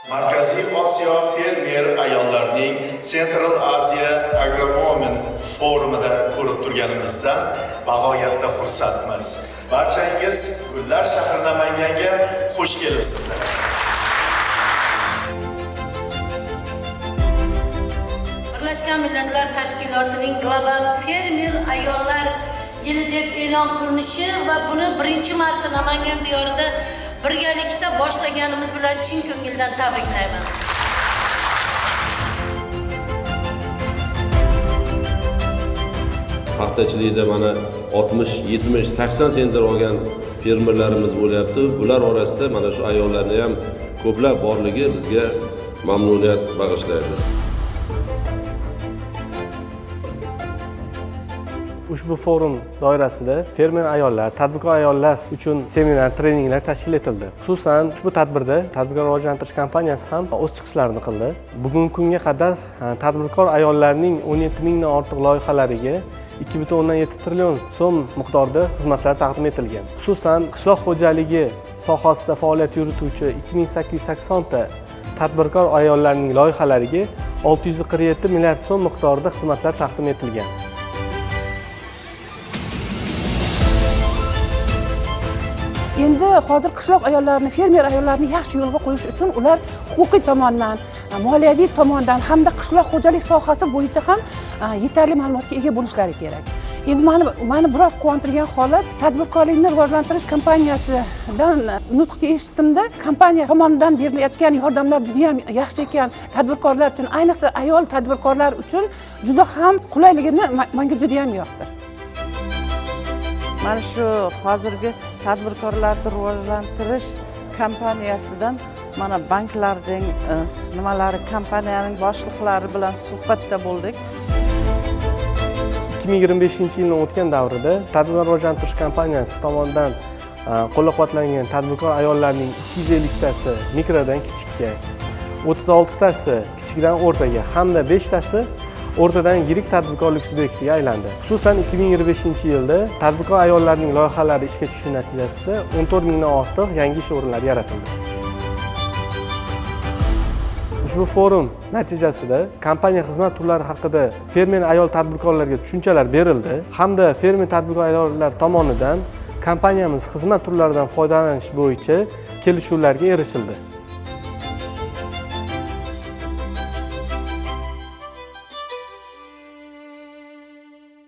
Markaziy Osiyo fermer ayollarning Central Asia Agrowomen forumida ko'rib turganimizdan bag'oyatda xursandmiz. Barchangiz Gullar shahri Namanganga xush kelibsizlar. Birlashgan Millatlar Tashkilotining global fermer ayollar yili deb e'lon qilinishi va buni birinchi marta Namangan diyorida birgalikda boshlaganimiz bilan chin ko'ngildan tabriklayman. Paxtachilikda mana 60, 70, 80 sentner olgan fermerlarimiz bo'lyapti. Bular orasida mana shu ayollarni ham ko'plab borligi bizga mamnuniyat bag'ishlaydi. Ushbu forum doirasida fermer ayollar, tadbirkor ayollar uchun seminar, treninglar tashkil etildi. Xususan ushbu tadbirda tadbirkor rivojlantirish kompaniyasi ham o'z chiqishlarini qildi. Bugungi kunga qadar tadbirkor ayollarning 17 mingdan ortiq loyihalariga 2,7 trillion so'm miqdorida xizmatlar taqdim etilgan. Xususan qishloq xo'jaligi sohasida faoliyat yurituvchi 2880 ta tadbirkor ayollarning loyihalariga 647 milliard so'm miqdorida xizmatlar taqdim etilgan. Endi hozir qishloq ayollarini, fermer ayollarni yaxshi yo'lga qo'yish uchun ular huquqiy tomondan, moliyaviy tomondan hamda qishloq xo'jalik sohasi bo'yicha ham yetarli ma'lumotga ega bo'lishlari kerak. Endi meni biroz quvontirgan holat, tadbirkorlikni rivojlantirish kompaniyasidan nutqni eshitdimda, kompaniya tomonidan berilayotgan yordamlar juda ham yaxshi ekan. Tadbirkorlar uchun, ayniqsa ayol tadbirkorlar uchun juda ham qulayligini menga juda ham yoqdi. Mana shu hozirgi tadbirkorlarni rivojlantirish kompaniyasidan mana banklarning nimalari, kompaniyaning boshliqlari bilan suhbatda bo'ldik. 2025-yilning o'tgan davrida tadbirkor rivojlantirish kompaniyasi tomonidan qo'llab-quvvatlangan tadbirkor ayollarning 250 tasi mikrodan kichikka, 36 tasi kichikdan o'rtaga hamda 5 tasi o'rtadan yirik tadbirkorlik subyektiga aylandi. Xususan 2025-yilda tadbirkor ayollarning loyihalari ishga tushishi natijasida 14 mingdan ortiq yangi ish o'rinlari yaratildi. Ushbu forum natijasida kompaniya xizmat turlari haqida fermer ayol tadbirkorlarga tushunchalar berildi hamda fermer tadbirkor ayollar tomonidan kompaniyamiz xizmat turlaridan foydalanish bo'yicha kelishuvlarga erishildi.